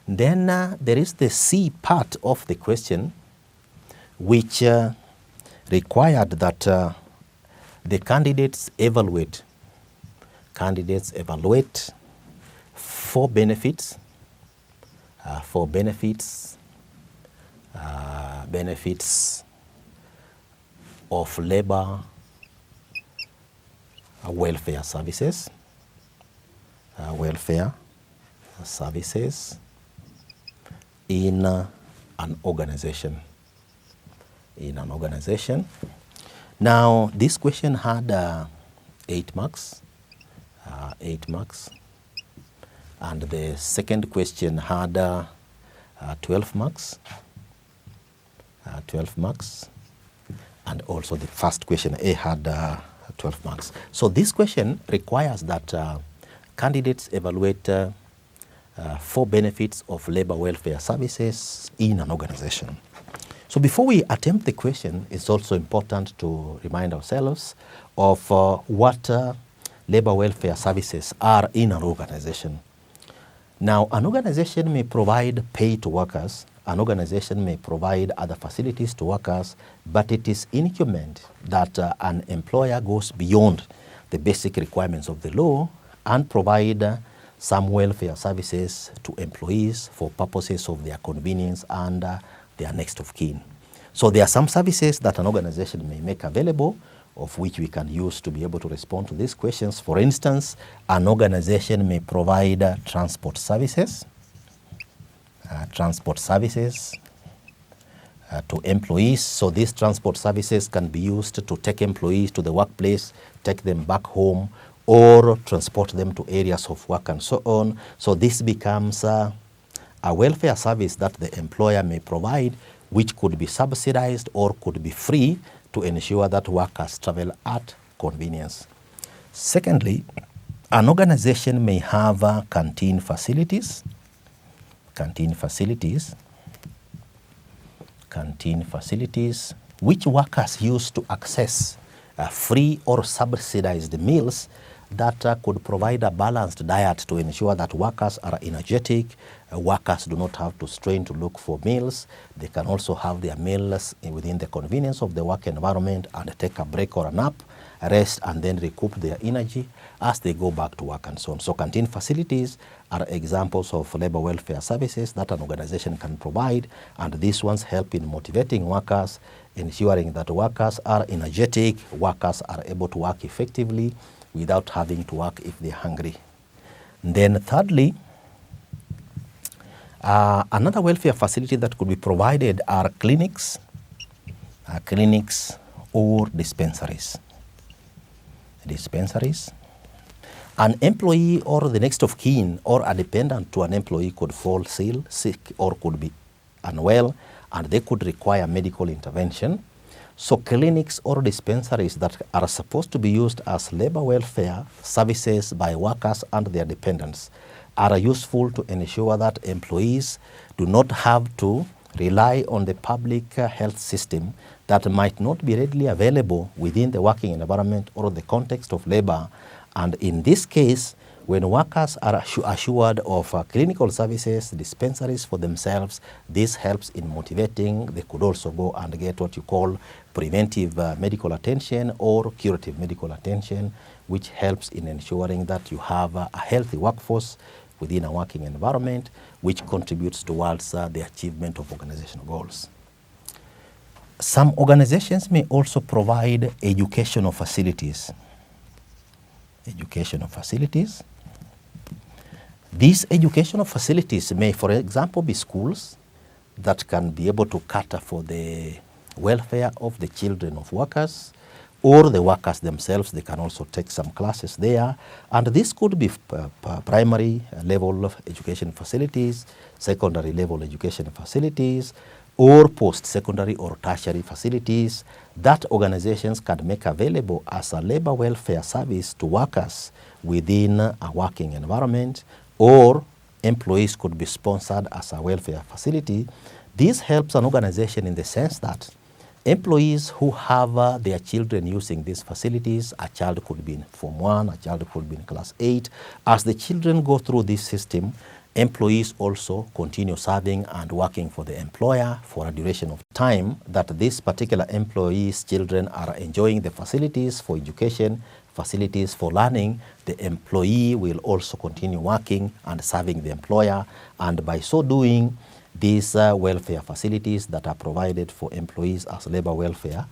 Then there is the C part of the question, which required that the candidates evaluate four benefits of labor welfare services, in an organization. Now, this question had 8 marks, and the second question had 12 marks, and also the first question A had 12 marks. So this question requires that candidates evaluate 4 benefits of labor welfare services in an organization. So before we attempt the question, it's also important to remind ourselves of what labor welfare services are in an organization. Now, an organization may provide pay to workers, an organization may provide other facilities to workers, but it is incumbent that an employer goes beyond the basic requirements of the law and provide some welfare services to employees for purposes of their convenience and their next of kin. So there are some services that an organization may make available, of which we can use to be able to respond to these questions. For instance, an organization may provide transport services to employees. So these transport services can be used to take employees to the workplace, take them back home, or transport them to areas of work and so on. So this becomes a welfare service that the employer may provide, which could be subsidized or could be free to ensure that workers travel at convenience. Secondly, an organization may have canteen facilities, which workers use to access free or subsidized meals that could provide a balanced diet to ensure that workers are energetic, workers do not have to strain to look for meals. They can also have their meals within the convenience of the work environment and take a break or a nap, rest, and then recoup their energy as they go back to work and so on. So canteen facilities are examples of labor welfare services that an organization can provide, and these ones help in motivating workers, ensuring that workers are energetic, workers are able to work effectively without having to work if they're hungry. And then thirdly, another welfare facility that could be provided are clinics or dispensaries. An employee or the next of kin or a dependent to an employee could fall sick or could be unwell, and they could require medical intervention. So clinics or dispensaries that are supposed to be used as labor welfare services by workers and their dependents are useful to ensure that employees do not have to rely on the public health system that might not be readily available within the working environment or the context of labor. And in this case, when workers are assured of clinical services, dispensaries for themselves, this helps in motivating. They could also go and get what you call preventive medical attention or curative medical attention, which helps in ensuring that you have a healthy workforce within a working environment, which contributes towards the achievement of organizational goals. Some organizations may also provide educational facilities. These educational facilities may, for example, be schools that can be able to cater for the welfare of the children of workers or the workers themselves. They can also take some classes there. And this could be primary level of education facilities, secondary level education facilities, or post-secondary or tertiary facilities that organizations can make available as a labor welfare service to workers within a working environment, or employees could be sponsored as a welfare facility. This helps an organization in the sense that Employees who have their children using these facilities, a child could be in Form 1, a child could be in Class 8. As the children go through this system, employees also continue serving and working for the employer for a duration of time that this particular employee's children are enjoying the facilities for education, facilities for learning. The employee will also continue working and serving the employer, and by so doing, these welfare facilities that are provided for employees as labor welfare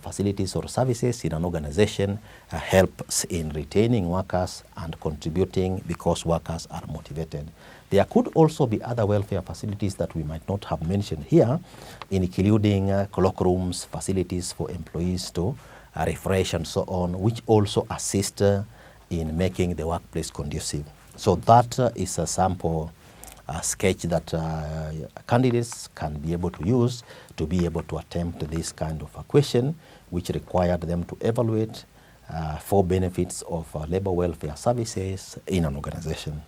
facilities or services in an organization helps in retaining workers and contributing because workers are motivated. There could also be other welfare facilities that we might not have mentioned here, including cloak rooms, facilities for employees to refresh and so on, which also assist in making the workplace conducive. So that is a sample sketch that candidates can be able to use to be able to attempt this kind of a question, which required them to evaluate 4 benefits of labor welfare services in an organization.